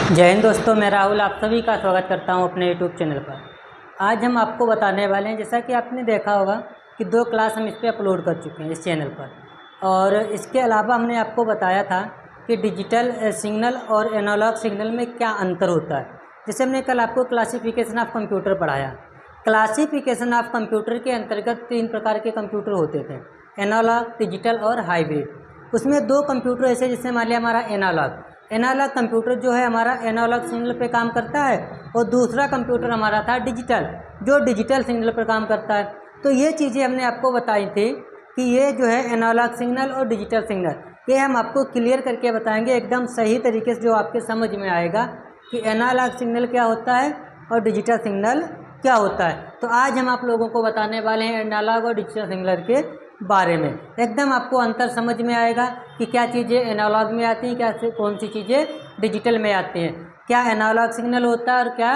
जय हिंद दोस्तों, मैं राहुल आप सभी का स्वागत करता हूं अपने यूट्यूब चैनल पर। आज हम आपको बताने वाले हैं, जैसा कि आपने देखा होगा कि 2 क्लास हम इस पर अपलोड कर चुके हैं इस चैनल पर। और इसके अलावा हमने आपको बताया था कि डिजिटल सिग्नल और एनालॉग सिग्नल में क्या अंतर होता है। जैसे हमने कल आपको क्लासिफिकेशन ऑफ कंप्यूटर पढ़ाया। क्लासिफिकेशन ऑफ कंप्यूटर के अंतर्गत 3 प्रकार के कंप्यूटर होते थे, एनालॉग, डिजिटल और हाइब्रिड। उसमें 2 कंप्यूटर ऐसे, जैसे मान लिया हमारा एनालॉग कंप्यूटर जो है हमारा एनालॉग सिग्नल पे काम करता है, और दूसरा कंप्यूटर हमारा था डिजिटल, जो डिजिटल सिग्नल पर काम करता है। तो ये चीज़ें हमने आपको बताई थी कि ये जो है एनालॉग सिग्नल और डिजिटल सिग्नल, ये हम आपको क्लियर करके बताएंगे एकदम सही तरीके से, जो आपके समझ में आएगा कि एनालॉग सिग्नल क्या होता है और डिजिटल सिग्नल क्या होता है। तो आज हम आप लोगों को बताने वाले हैं एनालॉग और डिजिटल सिग्नल के बारे में। एकदम आपको अंतर समझ में आएगा कि क्या चीज़ें एनालॉग में आती हैं, क्या कौन सी चीज़ें डिजिटल में आती हैं, क्या एनालॉग सिग्नल होता है और क्या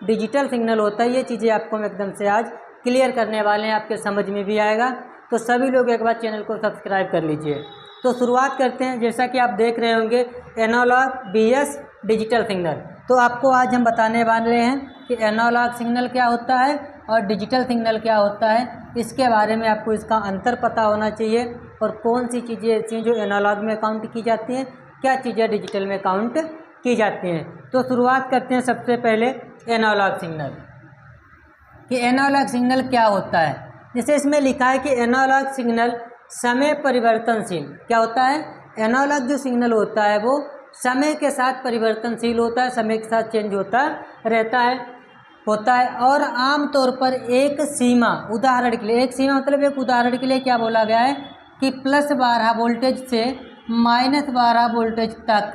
डिजिटल सिग्नल होता है। ये चीज़ें आपको हम एकदम से आज क्लियर करने वाले हैं, आपके समझ में भी आएगा। तो सभी लोग एक बार चैनल को सब्सक्राइब कर लीजिए। तो शुरुआत करते हैं। जैसा कि आप देख रहे होंगे एनालॉग बीएस डिजिटल सिग्नल। तो आपको आज हम बताने वाले हैं कि एनालॉग सिग्नल क्या होता है और डिजिटल सिग्नल क्या होता है। इसके बारे में आपको इसका अंतर पता होना चाहिए, और कौन सी चीज़ें ऐसी हैं जो एनालॉग में काउंट की जाती हैं, क्या चीज़ें डिजिटल में काउंट की जाती हैं। तो शुरुआत करते हैं सबसे पहले एनालॉग सिग्नल कि एनालॉग सिग्नल क्या होता है। जैसे इसमें लिखा है कि एनालॉग सिग्नल समय परिवर्तनशील क्या होता है। एनालॉग जो सिग्नल होता है वो समय के साथ परिवर्तनशील होता है, समय के साथ चेंज होता रहता है और आमतौर पर एक सीमा, उदाहरण के लिए एक सीमा मतलब एक उदाहरण के लिए क्या बोला गया है कि +12 वोल्टेज से -12 वोल्टेज तक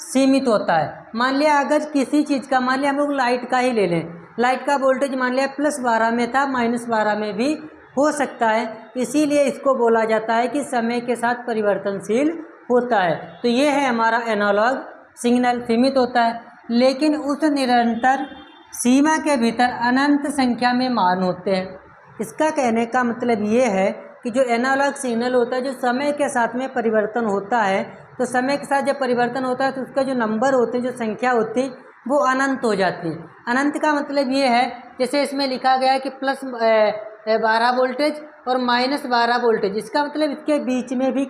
सीमित होता है। मान लिया अगर किसी चीज़ का, मान लिया हम लोग लाइट का ही ले लें, लाइट का वोल्टेज मान लिया +12 में था, -12 में भी हो सकता है, इसीलिए इसको बोला जाता है कि समय के साथ परिवर्तनशील होता है। तो ये है हमारा एनालॉग सिग्नल, सीमित होता है, लेकिन उस निरंतर सीमा के भीतर अनंत संख्या में मान होते हैं। इसका कहने का मतलब ये है कि जो एनालॉग सिग्नल होता है, जो समय के साथ में परिवर्तन होता है, तो समय के साथ जब परिवर्तन होता है तो उसका जो नंबर होते हैं, जो संख्या होती है, वो अनंत हो जाती है। अनंत का मतलब ये है, जैसे इसमें लिखा गया है कि +12 वोल्टेज और -12 वोल्टेज, इसका मतलब इसके बीच में भी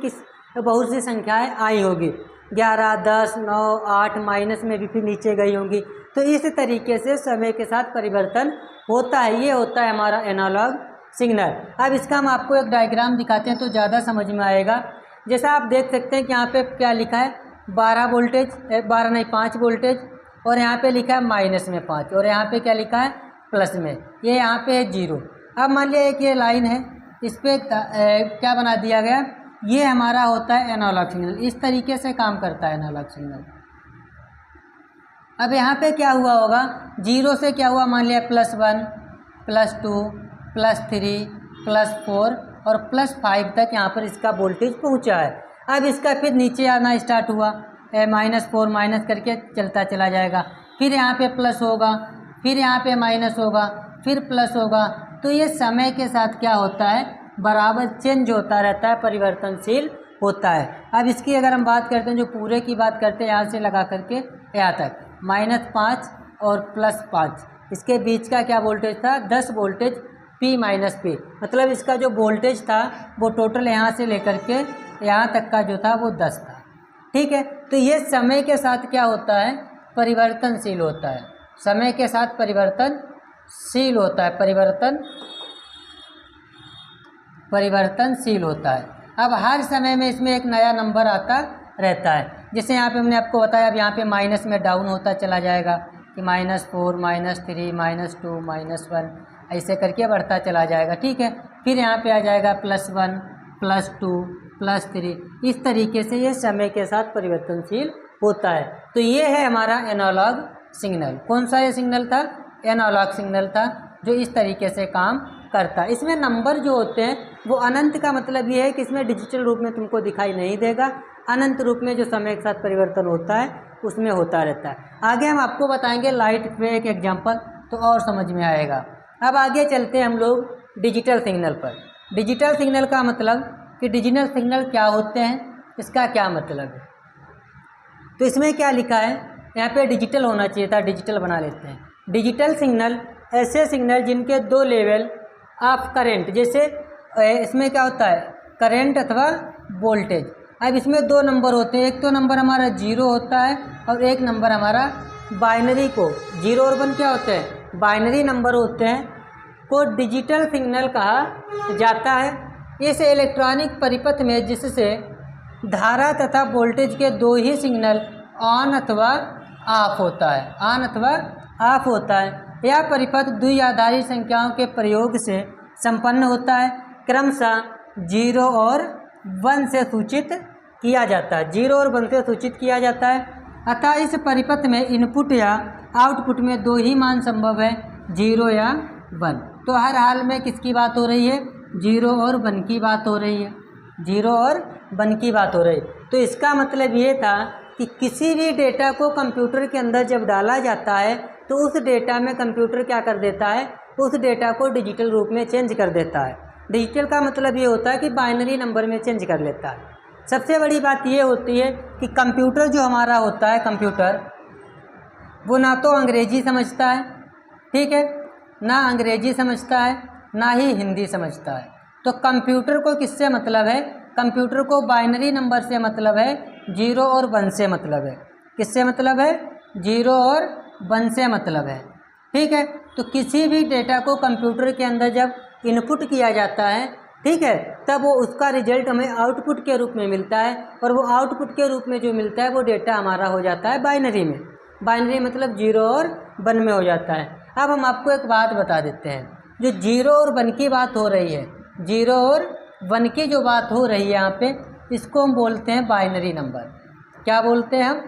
बहुत सी संख्याएं आई होगी, 11, 10, 9, 8, माइनस में भी फिर नीचे गई होंगी। तो इस तरीके से समय के साथ परिवर्तन होता है। ये होता है हमारा एनालॉग सिग्नल। अब इसका हम आपको एक डायग्राम दिखाते हैं तो ज़्यादा समझ में आएगा। जैसा आप देख सकते हैं कि यहाँ पे क्या लिखा है, 12 वोल्टेज, 12 नहीं 5 वोल्टेज, और यहाँ पे लिखा है माइनस में 5, और यहाँ पे क्या लिखा है प्लस में, ये यहाँ पे है 0। अब मान लिया एक ये लाइन है, इस पर क्या बना दिया गया, ये हमारा होता है एनालॉग सिग्नल। इस तरीके से काम करता है एनालॉग सिग्नल। अब यहाँ पे क्या हुआ होगा, 0 से क्या हुआ, मान लिया +1, +2, +3, +4 और +5 तक यहाँ पर इसका वोल्टेज पहुँचा है। अब इसका फिर नीचे आना स्टार्ट हुआ, -4 माइनस करके चलता चला जाएगा, फिर यहाँ पे प्लस होगा, फिर यहाँ पे माइनस होगा, फिर प्लस होगा। तो ये समय के साथ क्या होता है, बराबर चेंज होता रहता है, परिवर्तनशील होता है। अब इसकी अगर हम बात करते हैं, जो पूरे की बात करते हैं, यहाँ से लगा करके यहाँ तक -5 और +5, इसके बीच का क्या वोल्टेज था, 10 वोल्टेज P माइनस P, मतलब इसका जो वोल्टेज था वो टोटल यहाँ से लेकर के यहाँ तक का जो था वो 10 था। ठीक है, तो ये समय के साथ क्या होता है, परिवर्तनशील होता है, समय के साथ परिवर्तनशील होता है, परिवर्तनशील होता है। अब हर समय में इसमें एक नया नंबर आता रहता है। जैसे यहाँ पे हमने आपको बताया, अब यहाँ पे माइनस में डाउन होता चला जाएगा कि -4, -3, -2, -1, ऐसे करके बढ़ता चला जाएगा। ठीक है, फिर यहाँ पे आ जाएगा +1, +2, +3, इस तरीके से ये समय के साथ परिवर्तनशील होता है। तो ये है हमारा एनालॉग सिग्नल। कौन सा ये सिग्नल था, एनालॉग सिग्नल था, जो इस तरीके से काम करता है। इसमें नंबर जो होते हैं वो अनंत का मतलब ये है कि इसमें डिजिटल रूप में तुमको दिखाई नहीं देगा, अनंत रूप में जो समय के साथ परिवर्तन होता है उसमें होता रहता है। आगे हम आपको बताएंगे लाइट पे एक एग्जांपल, तो और समझ में आएगा। अब आगे चलते हैं हम लोग डिजिटल सिग्नल पर। डिजिटल सिग्नल का मतलब कि डिजिटल सिग्नल क्या होते हैं, इसका क्या मतलब है। तो इसमें क्या लिखा है यहाँ पे डिजिटल होना चाहिए था, डिजिटल बना लेते हैं। डिजिटल सिग्नल ऐसे सिग्नल जिनके दो लेवल ऑफ करेंट, जैसे इसमें क्या होता है करेंट अथवा वोल्टेज। अब इसमें दो नंबर होते हैं, एक तो नंबर हमारा 0 होता है और एक नंबर हमारा बाइनरी को 0 और 1 क्या होते हैं बाइनरी नंबर होते हैं, को डिजिटल सिग्नल कहा जाता है। इस इलेक्ट्रॉनिक परिपथ में जिससे धारा तथा वोल्टेज के दो ही सिग्नल ऑन अथवा ऑफ होता है, ऑन अथवा ऑफ होता है। यह परिपथ द्विआधारी संख्याओं के प्रयोग से संपन्न होता है, क्रमशः 0 और 1 से सूचित किया जाता है, 0 और 1 से सूचित किया जाता है। अतः इस परिपथ में इनपुट या आउटपुट में दो ही मान संभव है, 0 या 1। तो हर हाल में किसकी बात हो रही है 0 और 1 की बात हो रही है, 0 और 1 की बात हो रही है। तो इसका मतलब ये था कि किसी भी डेटा को कंप्यूटर के अंदर जब डाला जाता है तो उस डेटा में कंप्यूटर क्या कर देता है, उस डेटा को डिजिटल रूप में चेंज कर देता है। डिजिटल का मतलब ये होता है कि बाइनरी नंबर में चेंज कर लेता है। सबसे बड़ी बात ये होती है कि कंप्यूटर जो हमारा होता है, कंप्यूटर वो ना तो अंग्रेजी समझता है, ठीक है, ना अंग्रेजी समझता है ना ही हिंदी समझता है। तो कंप्यूटर को किससे मतलब है, कंप्यूटर को बाइनरी नंबर से मतलब है, 0 और 1 से मतलब है। किससे मतलब है 0 और 1 से मतलब है, ठीक है। तो किसी भी डेटा को कंप्यूटर के अंदर जब इनपुट किया जाता है, ठीक है, तब वो उसका रिजल्ट हमें आउटपुट के रूप में मिलता है और वो आउटपुट के रूप में जो मिलता है वो डेटा हमारा हो जाता है बाइनरी में। बाइनरी मतलब 0 और 1 में हो जाता है। अब हम आपको एक बात बता देते हैं, जो 0 और 1 की बात हो रही है, 0 और 1 की जो बात हो रही है यहाँ पे, इसको हम बोलते हैं बाइनरी नंबर। क्या बोलते हैं हम,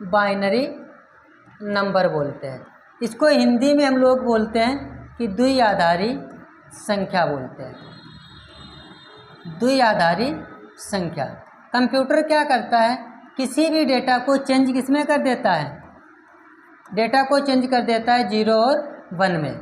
बाइनरी नंबर बोलते हैं। इसको हिंदी में हम लोग बोलते हैं कि द्विआधारी संख्या बोलते हैं, द्विआधारी संख्या। कंप्यूटर क्या करता है, किसी भी डेटा को चेंज किसमें कर देता है, डेटा को चेंज कर देता है 0 और 1 में।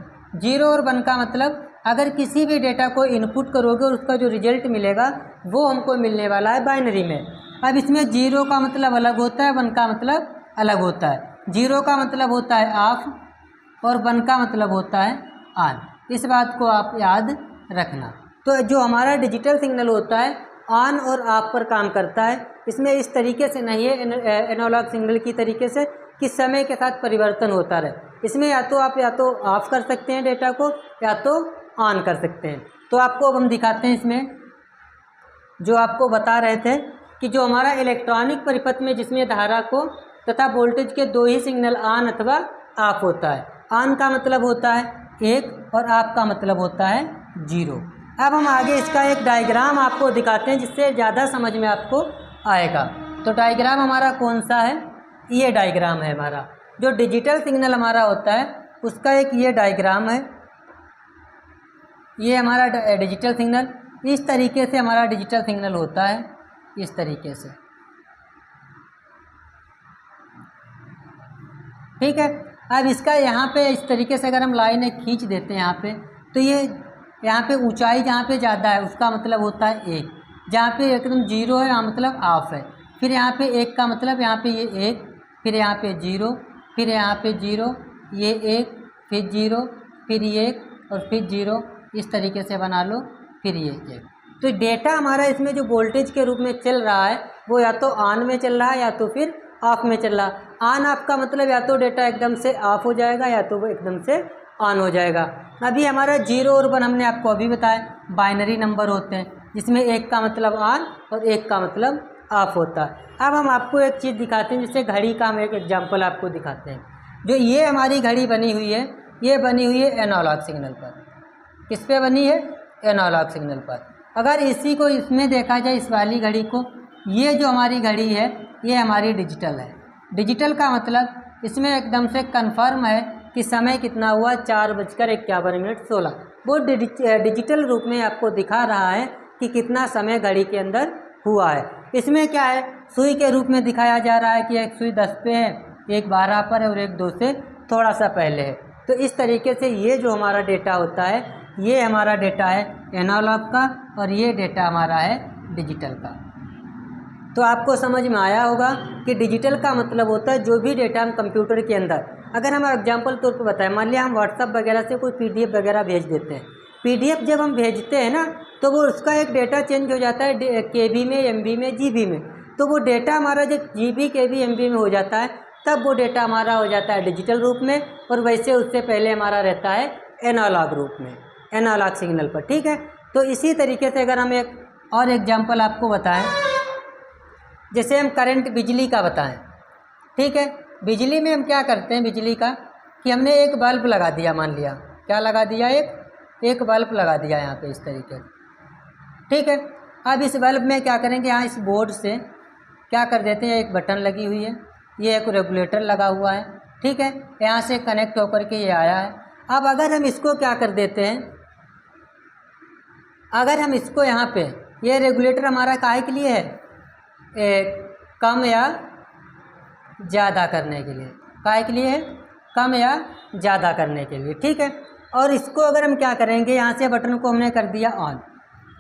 0 और 1 का मतलब अगर किसी भी डेटा को इनपुट करोगे और उसका जो रिजल्ट मिलेगा वो हमको मिलने वाला है बाइनरी में। अब इसमें 0 का मतलब अलग होता है, 1 का मतलब अलग होता है। 0 का मतलब होता है ऑफ और 1 का मतलब होता है ऑन। इस बात को आप याद रखना। तो जो हमारा डिजिटल सिग्नल होता है ऑन और ऑफ पर काम करता है। इसमें इस तरीके से नहीं है एनालॉग सिग्नल की तरीके से कि समय के साथ परिवर्तन होता रहे। इसमें या तो ऑफ कर सकते हैं डेटा को या तो ऑन कर सकते हैं। तो आपको अब हम दिखाते हैं इसमें, जो आपको बता रहे थे कि जो हमारा इलेक्ट्रॉनिक परिपथ में जिसमें धारा को तथा वोल्टेज के दो ही सिग्नल ऑन अथवा ऑफ होता है। ऑन का मतलब होता है 1 और ऑफ का मतलब होता है 0। अब हम आगे इसका एक डायग्राम आपको दिखाते हैं जिससे ज़्यादा समझ में आपको आएगा। तो डायग्राम हमारा कौन सा है, ये डायग्राम है हमारा। जो डिजिटल सिग्नल हमारा होता है उसका एक ये डायग्राम है, ये हमारा डिजिटल सिग्नल। इस तरीके से हमारा डिजिटल सिग्नल होता है, इस तरीके से, ठीक है। अब इसका यहाँ पे इस तरीके से अगर हम लाइन खींच देते हैं यहाँ पे, तो ये यहाँ पे ऊंचाई जहाँ पे ज़्यादा है उसका मतलब होता है 1, जहाँ पे एकदम 0 है यहाँ मतलब ऑफ है। फिर यहाँ पे 1 का मतलब यहाँ पे ये 1, फिर यहाँ पे 0, फिर यहाँ पे 0, ये 1, फिर 0, फिर ये 1 और फिर 0, इस तरीके से बना लो, फिर ये 1। तो डेटा हमारा इसमें जो वोल्टेज के रूप में चल रहा है वो या तो ऑन में चल रहा है या तो फिर ऑफ में चल रहा है। ऑन ऑफ का मतलब या तो डेटा एकदम से ऑफ हो जाएगा या तो वो एकदम से ऑन हो जाएगा। अभी हमारा 0 और 1 हमने आपको अभी बताया बाइनरी नंबर होते हैं जिसमें 1 का मतलब ऑन और 1 का मतलब ऑफ होता है। अब हम आपको एक चीज़ दिखाते हैं, जिससे घड़ी का हम एक एग्जाम्पल आपको दिखाते हैं। जो ये हमारी घड़ी बनी हुई है, ये बनी हुई है एनालॉग सिग्नल पर। किस पे बनी है, एनालॉग सिग्नल पर। अगर इसी को इसमें देखा जाए, इस वाली घड़ी को, ये जो हमारी घड़ी है ये हमारी डिजिटल है। डिजिटल का मतलब इसमें एकदम से कन्फर्म है कि समय कितना हुआ, 4:51 वो डिजिटल रूप में आपको दिखा रहा है कि कितना समय घड़ी के अंदर हुआ है। इसमें क्या है, सुई के रूप में दिखाया जा रहा है कि एक सुई 10 पे है, एक 12 पर है और एक 2 से थोड़ा सा पहले है। तो इस तरीके से ये जो हमारा डेटा होता है, ये हमारा डेटा है एनालॉग का और ये डेटा हमारा है डिजिटल का। तो आपको समझ में आया होगा कि डिजिटल का मतलब होता है जो भी डेटा हम कंप्यूटर के अंदर, अगर हम एग्जाम्पल तौर पर बताएं, मान लिया हम व्हाट्सअप वगैरह से कोई PDF वगैरह भेज देते हैं। PDF जब हम भेजते हैं ना, तो वो उसका एक डेटा चेंज हो जाता है KB में, MB में, GB में। तो वो डेटा हमारा जब GB KB MB में हो जाता है, तब वो डेटा हमारा हो जाता है डिजिटल रूप में, और वैसे उससे पहले हमारा रहता है एनालॉग रूप में, एनालॉग सिग्नल पर। ठीक है, तो इसी तरीके से अगर हम एक और एग्जाम्पल आपको बताएं, जैसे हम करंट बिजली का बताएं। ठीक है, बिजली में हम क्या करते हैं, बिजली का कि हमने एक बल्ब लगा दिया, मान लिया क्या लगा दिया, एक बल्ब लगा दिया यहाँ पे इस तरीके से। ठीक है, अब इस बल्ब में क्या करेंगे, यहाँ इस बोर्ड से क्या कर देते हैं, एक बटन लगी हुई है, ये एक रेगुलेटर लगा हुआ है। ठीक है, यहाँ से कनेक्ट होकर के ये आया है। अब अगर हम इसको क्या कर देते हैं, अगर हम इसको यहाँ पे, ये रेगुलेटर हमारा काहे के लिए है, कम या ज़्यादा करने के लिए, काहे के लिए है, कम या ज़्यादा करने के लिए। ठीक है, और इसको अगर हम क्या करेंगे, यहाँ से बटन को हमने कर दिया ऑन,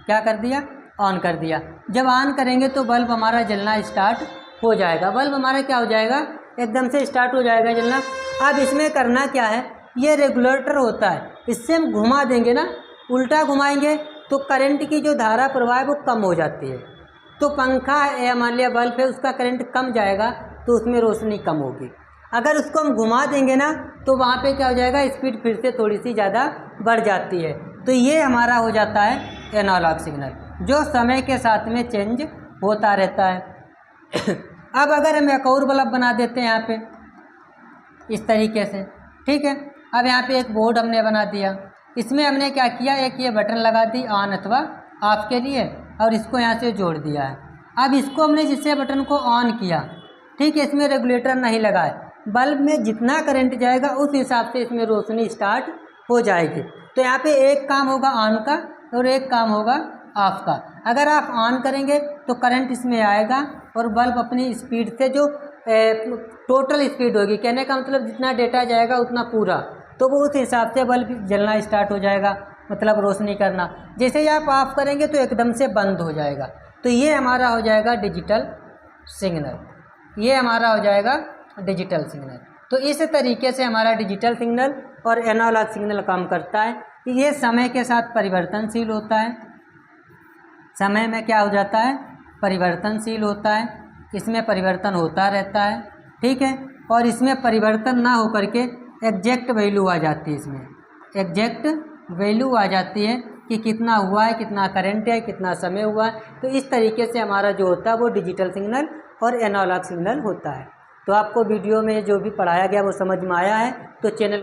क्या कर दिया, ऑन कर दिया। जब ऑन करेंगे तो बल्ब हमारा जलना स्टार्ट हो जाएगा, बल्ब हमारा क्या हो जाएगा, एकदम से स्टार्ट हो जाएगा जलना। अब इसमें करना क्या है, ये रेगुलेटर होता है, इससे हम घुमा देंगे ना, उल्टा घुमाएंगे तो करंट की जो धारा प्रवाह है वो कम हो जाती है। तो पंखा या मान लिया बल्ब है, उसका करंट कम जाएगा तो उसमें रोशनी कम होगी। अगर उसको हम घुमा देंगे ना, तो वहाँ पे क्या हो जाएगा, स्पीड फिर से थोड़ी सी ज़्यादा बढ़ जाती है। तो ये हमारा हो जाता है एनालॉग सिग्नल, जो समय के साथ में चेंज होता रहता है। अब अगर हम एक और बल्ब बना देते हैं यहाँ पे इस तरीके से। ठीक है, अब यहाँ पे एक बोर्ड हमने बना दिया, इसमें हमने क्या किया, एक ये बटन लगा दी ऑन अथवा ऑफ के लिए, और इसको यहाँ से जोड़ दिया है। अब इसको हमने जिससे बटन को ऑन किया, ठीक है, इसमें रेगुलेटर नहीं लगा है, बल्ब में जितना करंट जाएगा उस हिसाब से इसमें रोशनी स्टार्ट हो जाएगी। तो यहाँ पे एक काम होगा ऑन का और एक काम होगा ऑफ का। अगर आप ऑन करेंगे तो करंट इसमें आएगा और बल्ब अपनी स्पीड से, जो टोटल स्पीड होगी, कहने का मतलब जितना डेटा जाएगा उतना पूरा, तो वो उस हिसाब से बल्ब जलना स्टार्ट हो जाएगा, मतलब रोशनी करना। जैसे ही आप ऑफ करेंगे तो एकदम से बंद हो जाएगा। तो ये हमारा हो जाएगा डिजिटल सिग्नल, ये हमारा हो जाएगा डिजिटल सिग्नल। तो इस तरीके से हमारा डिजिटल सिग्नल और एनालॉग सिग्नल काम करता है। ये समय के साथ परिवर्तनशील होता है, समय में क्या हो जाता है, परिवर्तनशील होता है, इसमें परिवर्तन होता रहता है। ठीक है, और इसमें परिवर्तन ना होकर के एग्जैक्ट वैल्यू आ जाती है, इसमें एग्जैक्ट वैल्यू आ जाती है कि कितना हुआ है, कितना करंट है, कितना समय हुआ है। तो इस तरीके से हमारा जो होता है वो डिजिटल सिग्नल और एनालॉग सिग्नल होता है। तो आपको वीडियो में जो भी पढ़ाया गया वो समझ में आया है तो चैनल